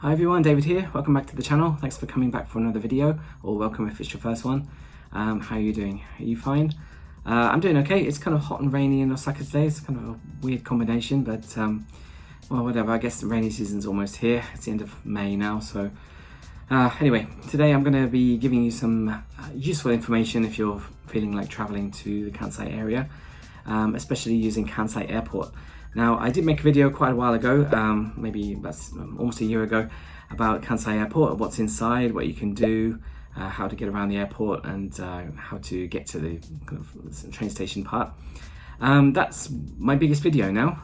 Hi everyone, David here. Welcome back to the channel. Thanks for coming back for another video, or welcome if it's your first one. How are you doing? Are you fine? I'm doing okay. It's kind of hot and rainy in Osaka today. It's kind of a weird combination, but well, whatever. I guess the rainy season's almost here. It's the end of May now, so anyway, today I'm going to be giving you some useful information if you're feeling like traveling to the Kansai area, especially using Kansai Airport. Now, I did make a video quite a while ago, maybe that's almost a year ago, about Kansai Airport, what's inside, what you can do, how to get around the airport, and how to get to the kind of train station part. That's my biggest video now.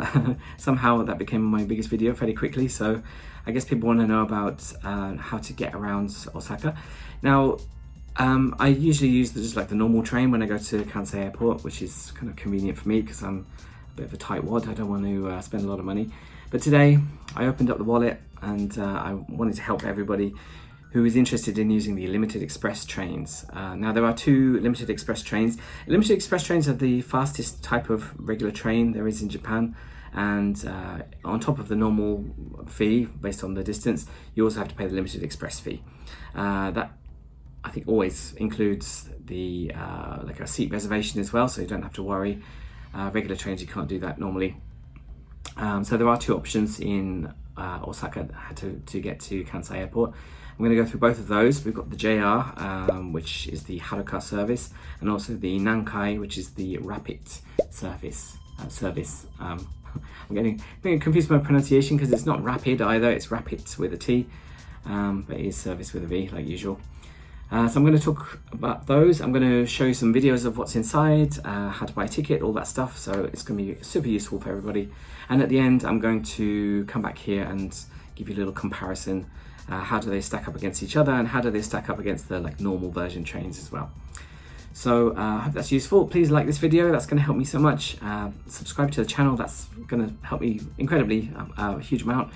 Somehow that became my biggest video fairly quickly, so I guess people want to know about how to get around Osaka. Now, I usually use just like the normal train when I go to Kansai Airport, which is kind of convenient for me because I'm a bit of a tightwad. I don't want to spend a lot of money. But today I opened up the wallet and I wanted to help everybody who is interested in using the limited express trains. Now there are two limited express trains. Limited express trains are the fastest type of regular train there is in Japan, and on top of the normal fee based on the distance, you also have to pay the limited express fee. That I think always includes the like a seat reservation as well, so you don't have to worry. Regular trains, you can't do that normally. So there are two options in Osaka to get to Kansai Airport. I'm going to go through both of those. We've got the JR, which is the Haruka service, and also the Nankai, which is the rapid service. I'm getting confused with my pronunciation because it's not rapid either, it's rapid with a T, but it is service with a V like usual. So I'm going to talk about those. I'm going to show you some videos of what's inside, how to buy a ticket, all that stuff. So it's going to be super useful for everybody. And at the end, I'm going to come back here and give you a little comparison. How do they stack up against each other, and how do they stack up against the normal version trains as well. So I hope that's useful. Please like this video. That's going to help me so much. Subscribe to the channel. That's going to help me incredibly, a huge amount.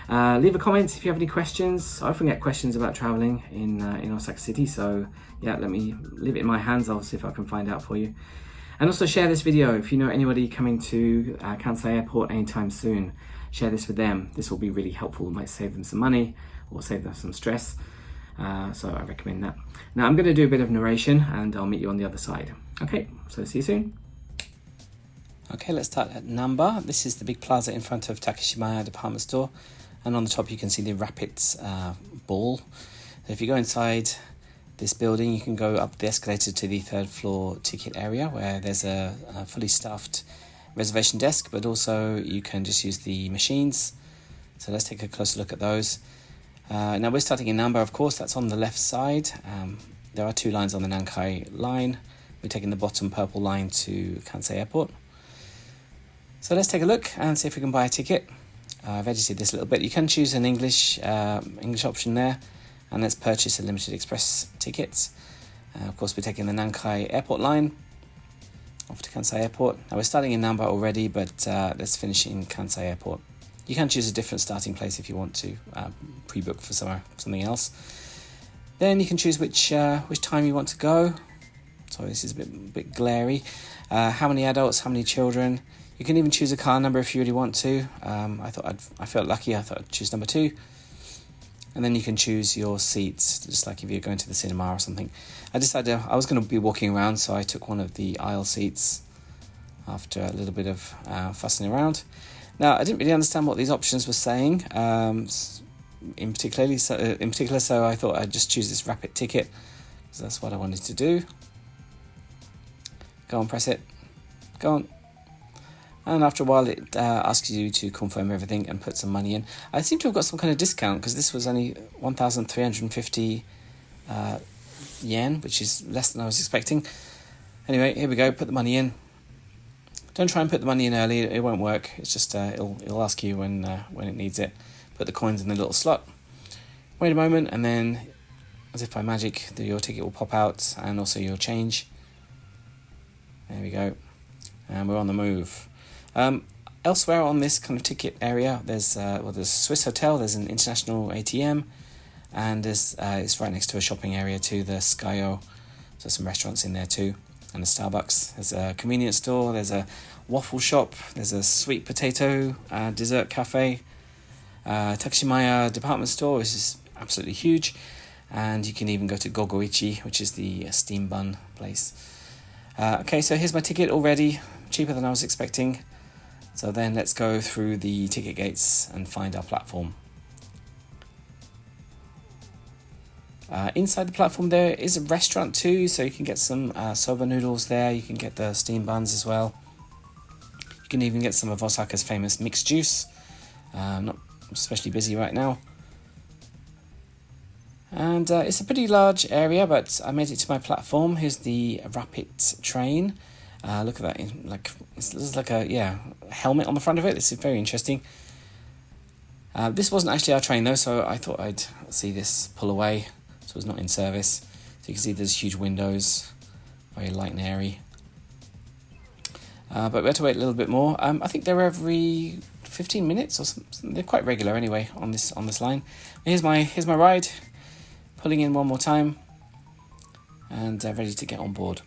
Leave a comment if you have any questions. I often get questions about traveling in Osaka City, so yeah, let me leave it in my hands. I'll see if I can find out for you. And also share this video if you know anybody coming to Kansai Airport anytime soon. Share this with them. This will be really helpful. It might save them some money or save them some stress. So I recommend that. Now I'm going to do a bit of narration and I'll meet you on the other side. Okay, so see you soon. Okay, let's start at Namba. This is the big plaza in front of Takashimaya department store. And on the top you can see the Rapids ball. So if you go inside this building, you can go up the escalator to the third floor ticket area where there's a fully staffed reservation desk, but also you can just use the machines. So let's take a closer look at those. Now we're starting in Namba, of course, that's on the left side. There are two lines on the Nankai line. We're taking the bottom purple line to Kansai Airport. So let's take a look and see if we can buy a ticket. I've edited this a little bit. You can choose an English option there, and let's purchase a limited express ticket. Of course, we're taking the Nankai Airport line off to Kansai Airport. Now we're starting in Namba already, but let's finish in Kansai Airport. You can choose a different starting place if you want to pre-book for something else. Then you can choose which time you want to go. Sorry, this is a bit glary. How many adults? How many children? You can even choose a car number if you really want to. I felt lucky. I thought I'd choose number 2. And then you can choose your seats, just like if you're going to the cinema or something. I decided I was going to be walking around, so I took one of the aisle seats after a little bit of fussing around. Now, I didn't really understand what these options were saying, in particular, so I thought I'd just choose this rapid ticket, because that's what I wanted to do. Go on, press it. Go on. And after a while, it asks you to confirm everything and put some money in. I seem to have got some kind of discount because this was only 1,350 yen, which is less than I was expecting. Anyway, here we go. Put the money in. Don't try and put the money in early. It won't work. It's just it'll ask you when it needs it. Put the coins in the little slot. Wait a moment, and then, as if by magic, your ticket will pop out and also your change. There we go. And we're on the move. Elsewhere on this kind of ticket area, there's a Swiss hotel, there's an international ATM, and it's right next to a shopping area too, the Skyo. So some restaurants in there too, and a Starbucks. There's a convenience store, there's a waffle shop, there's a sweet potato dessert cafe, Takashimaya department store is just absolutely huge, and you can even go to Gogoichi, which is the steam bun place. Okay, so here's my ticket already, cheaper than I was expecting. So then let's go through the ticket gates and find our platform. Inside the platform there is a restaurant too, so you can get some soba noodles there, you can get the steam buns as well. You can even get some of Osaka's famous mixed juice. Not especially busy right now. And it's a pretty large area, but I made it to my platform. Here's the rapid train. Look at that, there's like a helmet on the front of it. This is very interesting. This wasn't actually our train though, so I thought I'd see this pull away. So it's not in service. So you can see there's huge windows, very light and airy. But we have to wait a little bit more. I think they're every 15 minutes or something. They're quite regular anyway on this line. Here's my ride, pulling in one more time, and ready to get on board.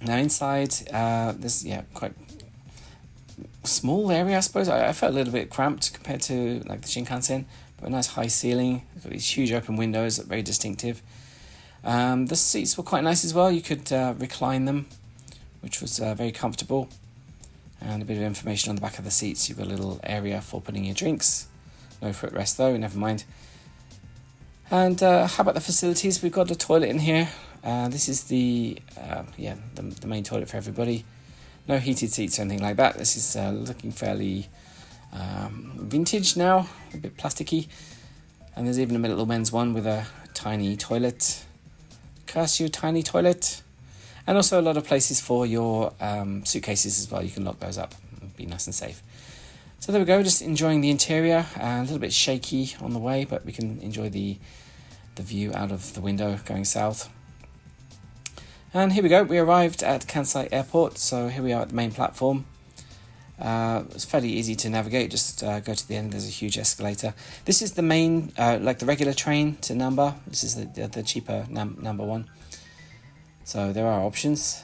Now inside, there's quite small area, I suppose. I felt a little bit cramped compared to like the Shinkansen, but a nice high ceiling. It's got these huge open windows, very distinctive. The seats were quite nice as well. You could recline them, which was very comfortable. And a bit of information on the back of the seats. You've got a little area for putting your drinks. No footrest though, never mind. And how about the facilities? We've got a toilet in here. This is the main toilet for everybody. No heated seats or anything like that. This is looking fairly vintage now, a bit plasticky. And there's even a little men's one with a tiny toilet. Curse you, tiny toilet. And also a lot of places for your suitcases as well. You can lock those up and be nice and safe. So there we go, just enjoying the interior. A little bit shaky on the way, but we can enjoy the view out of the window going south. And here we go, we arrived at Kansai Airport. So here we are at the main platform. It's fairly easy to navigate, just go to the end, there's a huge escalator. This is the main, like the regular train to Namba. This is the cheaper Namba one. So there are options.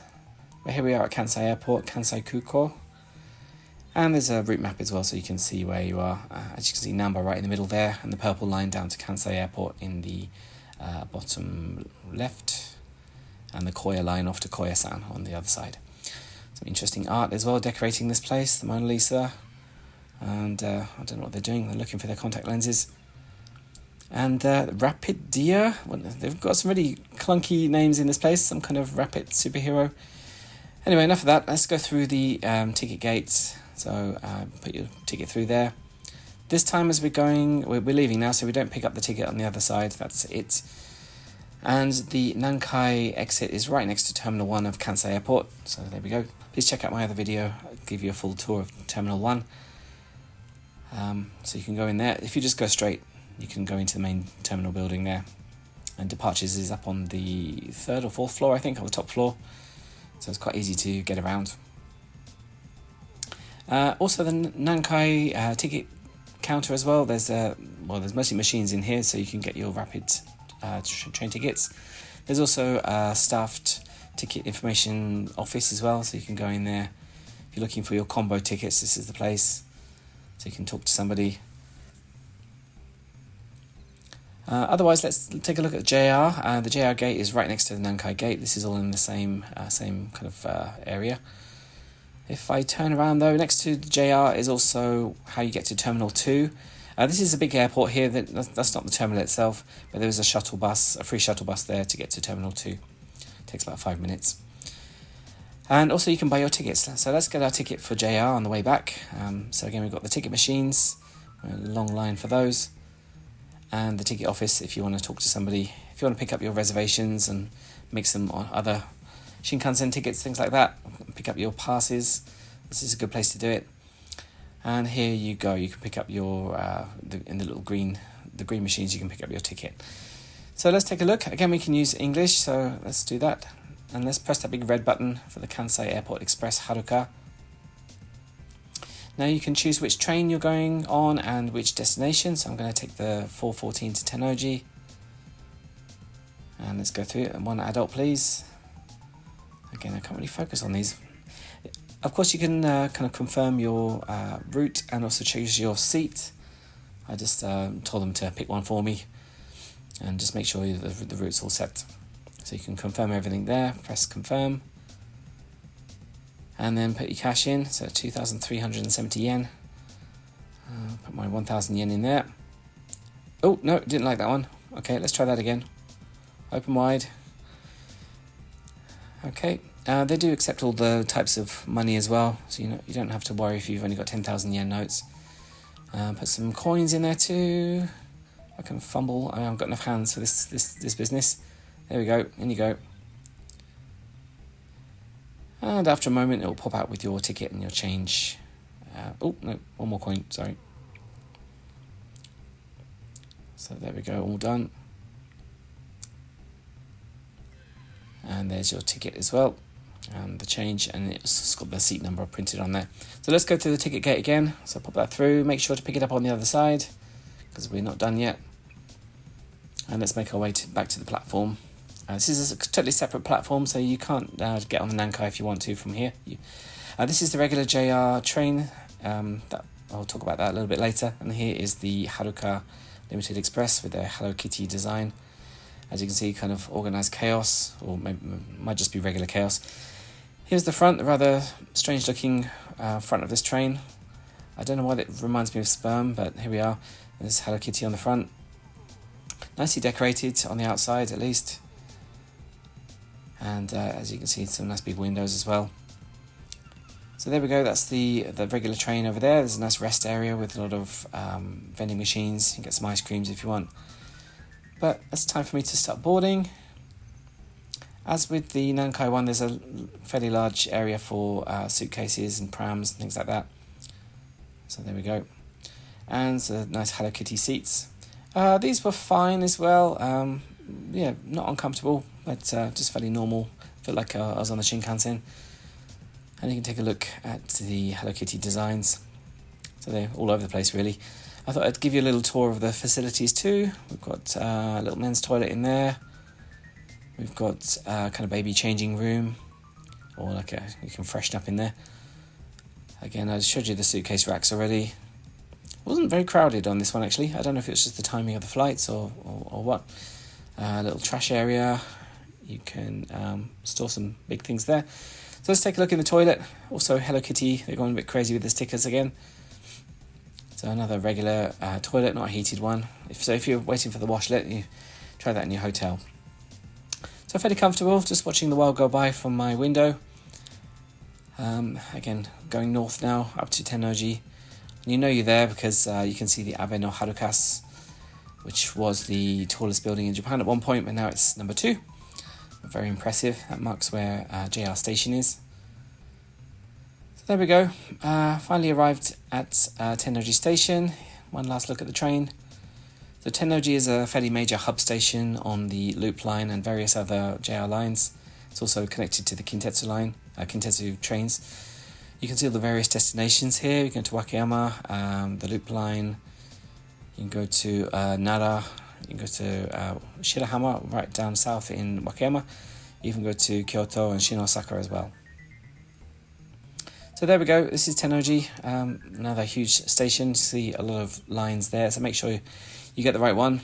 But here we are at Kansai Airport, Kansai Kuko. And there's a route map as well, so you can see where you are. As you can see, Namba right in the middle there, and the purple line down to Kansai Airport in the bottom left, and the Koya line off to Koya-san on the other side. Some interesting art as well decorating this place, the Mona Lisa. And I don't know what they're doing, they're looking for their contact lenses. And Rapid Deer, they've got some really clunky names in this place, some kind of rapid superhero. Anyway, enough of that, let's go through the ticket gates. So put your ticket through there. This time as we're leaving now, so we don't pick up the ticket on the other side, that's it. And the Nankai exit is right next to Terminal 1 of Kansai Airport, so there we go. Please check out my other video, I'll give you a full tour of Terminal 1. So you can go in there. If you just go straight, you can go into the main terminal building there. And departures is up on the 3rd or 4th floor, I think, or the top floor. So it's quite easy to get around. Also the Nankai ticket counter as well. There's mostly machines in here, so you can get your rapid train tickets. There's also a staffed ticket information office as well, so you can go in there. If you're looking for your combo tickets, this is the place. So you can talk to somebody. Otherwise, let's take a look at JR. The JR gate is right next to the Nankai gate. This is all in the same kind of area. If I turn around though, next to the JR is also how you get to Terminal 2. This is a big airport here. That's not the terminal itself, but there is a shuttle bus, a free shuttle bus there to get to Terminal 2. It takes about 5 minutes. And also you can buy your tickets. So let's get our ticket for JR on the way back. So again, we've got the ticket machines, a long line for those. And the ticket office if you want to talk to somebody, if you want to pick up your reservations and make some other Shinkansen tickets, things like that, pick up your passes, this is a good place to do it. And here you go, you can pick up your, in the little green machines, you can pick up your ticket. So let's take a look. Again, we can use English, so let's do that. And let's press that big red button for the Kansai Airport Express Haruka. Now you can choose which train you're going on and which destination. So I'm going to take the 414 to Tennoji. And let's go through it. And one adult, please. Again, I can't really focus on these. Of course, you can kind of confirm your route and also choose your seat. I just told them to pick one for me and just make sure the route's all set. So you can confirm everything there, press confirm, and then put your cash in. So 2,370 yen. Put my 1,000 yen in there. Oh, no, didn't like that one. Okay, let's try that again. Open wide. Okay, they do accept all the types of money as well, so you don't have to worry if you've only got 10,000 yen notes. Put some coins in there too. I can fumble. I haven't got enough hands for this business. There we go. In you go. And after a moment, it will pop out with your ticket and your change. Oh no, one more coin. Sorry. So there we go. All done. And there's your ticket as well, and the change, and it's got the seat number printed on there. So let's go to the ticket gate again. So pop that through. Make sure to pick it up on the other side because we're not done yet. And let's make our way back to the platform. This is a totally separate platform, so you can't get on the Nankai if you want to from here. This is the regular JR train. That I'll talk about that a little bit later. And here is the Haruka Limited Express with their Hello Kitty design. As you can see, kind of organised chaos, or maybe, might just be regular chaos. Here's the front, the rather strange looking front of this train. I don't know why it reminds me of sperm, but here we are. There's Hello Kitty on the front. Nicely decorated on the outside, at least. And as you can see, some nice big windows as well. So there we go, that's the regular train over there. There's a nice rest area with a lot of vending machines. You can get some ice creams if you want. But it's time for me to start boarding. As with the Nankai one, there's a fairly large area for suitcases and prams and things like that. So there we go. And some nice Hello Kitty seats. These were fine as well. Yeah, not uncomfortable, but just fairly normal. Felt like I was on the Shinkansen. And you can take a look at the Hello Kitty designs. So they're all over the place, really. I thought I'd give you a little tour of the facilities too. We've got a little men's toilet in there. We've got kind of baby changing room, or like you can freshen up in there. Again, I showed you the suitcase racks already. It wasn't very crowded on this one actually. I don't know if it was just the timing of the flights or what. A little trash area. You can store some big things there. So let's take a look in the toilet. Also Hello Kitty, they're going a bit crazy with the stickers again. So another regular toilet, not a heated one. If you're waiting for the washlet, you try that in your hotel. So fairly comfortable, just watching the world go by from my window. Again, going north now, up to Tennoji. And you know you're there because you can see the Abe no Harukas, which was the tallest building in Japan at one point, but now it's number 2. Very impressive. That marks where JR Station is. So there we go. Finally arrived at Tennoji Station. One last look at the train. So Tennoji is a fairly major hub station on the Loop line and various other JR lines. It's also connected to the Kintetsu line, Kintetsu trains. You can see all the various destinations here. You can go to Wakayama, the Loop line. You can go to Nara. You can go to Shirahama, right down south in Wakayama. You can go to Kyoto and Shin-Osaka as well. So there we go. This is Tennoji, another huge station. You see a lot of lines there, so make sure you get the right one.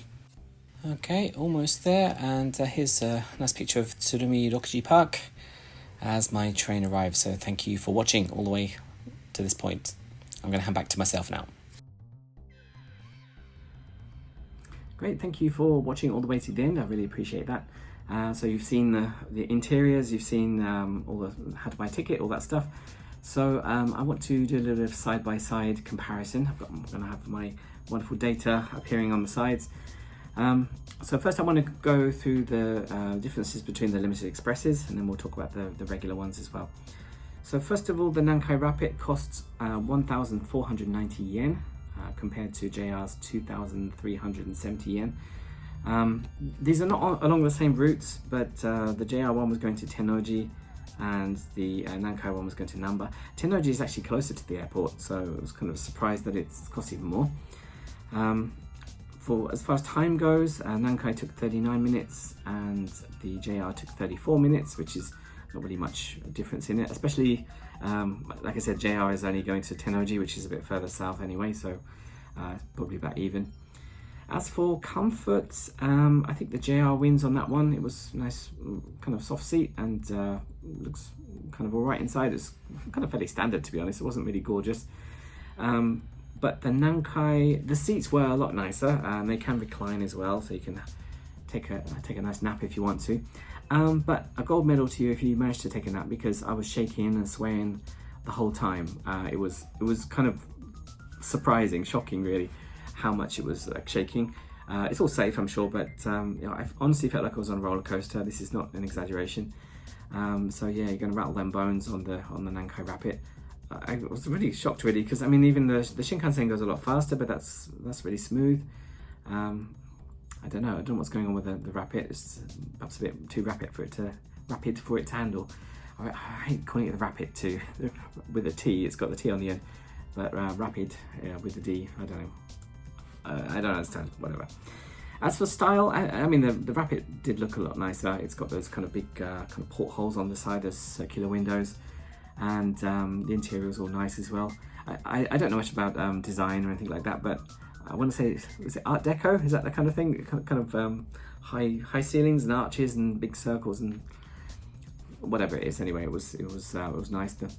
Okay, almost there. And here's a nice picture of Tsurumi Rokuji Park as my train arrives. So thank you for watching all the way to this point. I'm going to hand back to myself now. Great, thank you for watching all the way to the end. I really appreciate that. So you've seen the interiors, you've seen all the how to buy a ticket, all that stuff. So I want to do a little bit of side-by-side comparison. I'm going to have my wonderful data appearing on the sides. So first I want to go through the differences between the limited expresses, and then we'll talk about the regular ones as well. So first of all, the Nankai Rapid costs 1,490 yen. Compared to JR's 2,370 yen. These are not along the same routes, but the JR one was going to Tennoji and the Nankai one was going to Namba. Tennoji is actually closer to the airport, so I was kind of surprised that it's cost even more. For as far as time goes, Nankai took 39 minutes and the JR took 34 minutes, which is not really much difference in it, especially like I said, JR is only going to Tennoji, which is a bit further south anyway, so probably about even. As for comfort, I think the JR wins on that one. It was nice, kind of soft seat, and looks kind of all right inside. It's kind of fairly standard, to be honest. It wasn't really gorgeous. But the Nankai, the seats were a lot nicer. They can recline as well, so you can take a nice nap if you want to. But a gold medal to you if you managed to take a nap, because I was shaking and swaying the whole time. It was kind of surprising, shocking really, how much it was like shaking. It's all safe, I'm sure, but you know, I honestly felt like I was on a roller coaster. This is not an exaggeration. So yeah, you're going to rattle them bones on the Nankai Rapid. I was really shocked really, because I mean, even the Shinkansen goes a lot faster, but that's really smooth. I don't know what's going on with the Rapid. It's perhaps a bit too rapid for it to handle. I hate calling it the Rapid too, with a T. It's got the T on the end, but Rapid, yeah, with the D. I don't know. I don't understand. Whatever. As for style, I mean, the Rapid did look a lot nicer. It's got those kind of big kind of portholes on the side, those circular windows, and the interior was all nice as well. I don't know much about design or anything like that, but I want to say, is it Art Deco? Is that the kind of thing? Kind of high ceilings and arches and big circles and whatever it is. Anyway, it was nice. The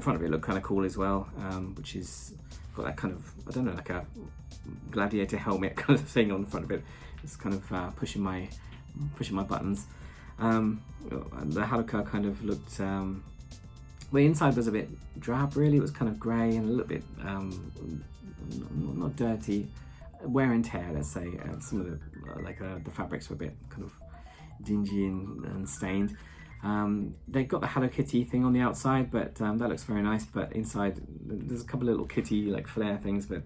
front of it looked kind of cool as well, which is got that kind of, I don't know, like a gladiator helmet kind of thing on the front of it. It's kind of pushing my buttons. The Haruka kind of looked. The inside was a bit drab, really. It was kind of grey and a little bit not dirty, wear and tear, let's say. Some of the fabrics were a bit kind of dingy and stained. They got the Hello Kitty thing on the outside, but that looks very nice. But inside, there's a couple of little kitty like flare things, but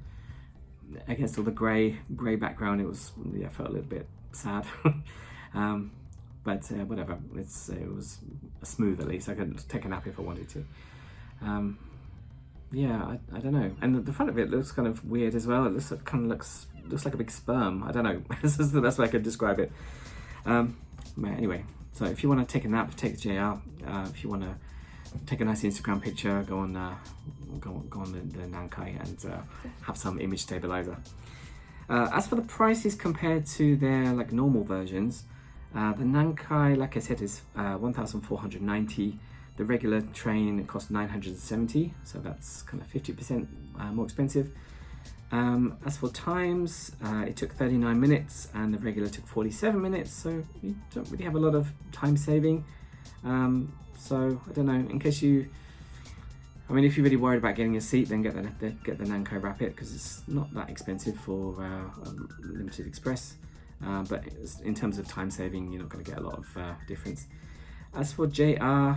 against all the grey background, it was, yeah, felt a little bit sad. But whatever, it was smooth at least. I could take a nap if I wanted to. Yeah, I don't know. And the front of it looks kind of weird as well. It looks like a big sperm. I don't know. This is the best way I could describe it. Anyway, so if you want to take a nap, take the JR. If you want to take a nice Instagram picture, go on the Nankai and have some image stabilizer. As for the prices compared to their like normal versions, the Nankai, like I said, is 1,490. The regular train cost 970, so that's kind of 50% more expensive. As for times, it took 39 minutes and the regular took 47 minutes, so you don't really have a lot of time saving. So I don't know, in case I mean, if you're really worried about getting a seat, then get the Nankai Rapid, because it's not that expensive for Limited Express. But in terms of time saving, you're not going to get a lot of difference. As for JR,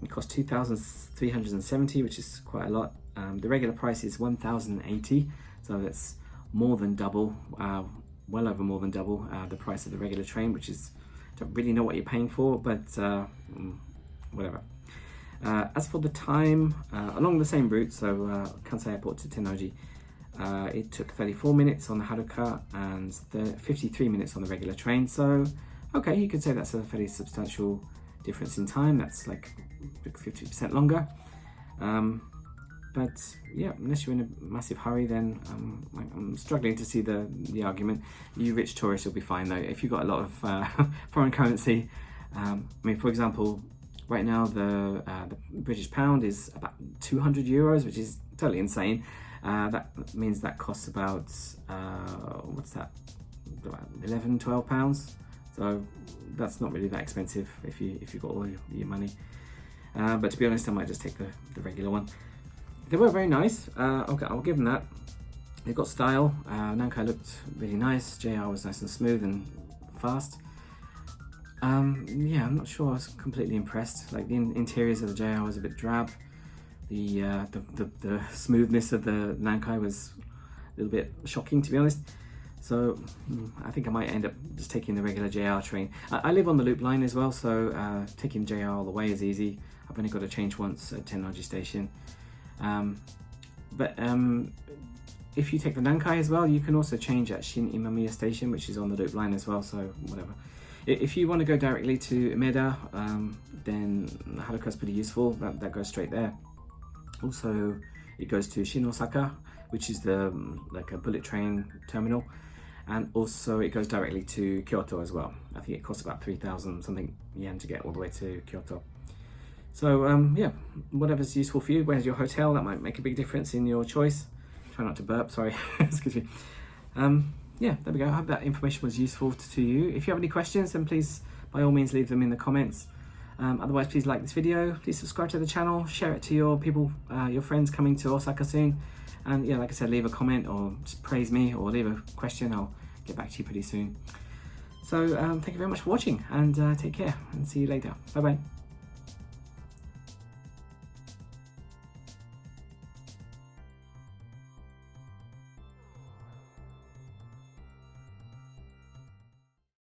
it costs 2,370, which is quite a lot. The regular price is 1,080, so that's more than double, well over more than double the price of the regular train, which is, don't really know what you're paying for, but whatever. As for the time, along the same route, so Kansai Airport to Tennoji, it took 34 minutes on the Haruka and 53 minutes on the regular train. So, okay, you could say that's a fairly substantial difference in time. That's like 50% longer. But yeah, unless you're in a massive hurry, then I'm struggling to see the argument. You rich tourists will be fine though. If you've got a lot of foreign currency, I mean, for example, right now the British pound is about 200 euros, which is totally insane. That means that costs about, what's that, about 11, 12 pounds. So that's not really that expensive if you've got all your money. But to be honest, I might just take the regular one. They were very nice. Okay, I'll give them that. They've got style. Nankai looked really nice. JR was nice and smooth and fast. Yeah, I'm not sure I was completely impressed. Like the interiors of the JR was a bit drab. The smoothness of the Nankai was a little bit shocking, to be honest. So I think I might end up just taking the regular JR train. I live on the Loop line as well, so taking JR all the way is easy. I've only got to change once at Tennoji station. But if you take the Nankai as well, you can also change at Shin-Imamiya station, which is on the Loop line as well, so whatever. If you want to go directly to Umeda, then Haruka is pretty useful. That goes straight there. Also, it goes to Shin-Osaka, which is the like a bullet train terminal, and also it goes directly to Kyoto as well. I think it costs about 3,000 something yen to get all the way to Kyoto. So yeah, whatever's useful for you. Where's your hotel? That might make a big difference in your choice. Try not to burp, sorry. Excuse me. Yeah, there we go. I hope that information was useful to you. If you have any questions, then please by all means leave them in the comments. Otherwise, please like this video, please subscribe to the channel, share it to your people, your friends coming to Osaka soon. And yeah, like I said, leave a comment or just praise me or leave a question. I'll get back to you pretty soon. So thank you very much for watching, and take care and see you later. Bye bye.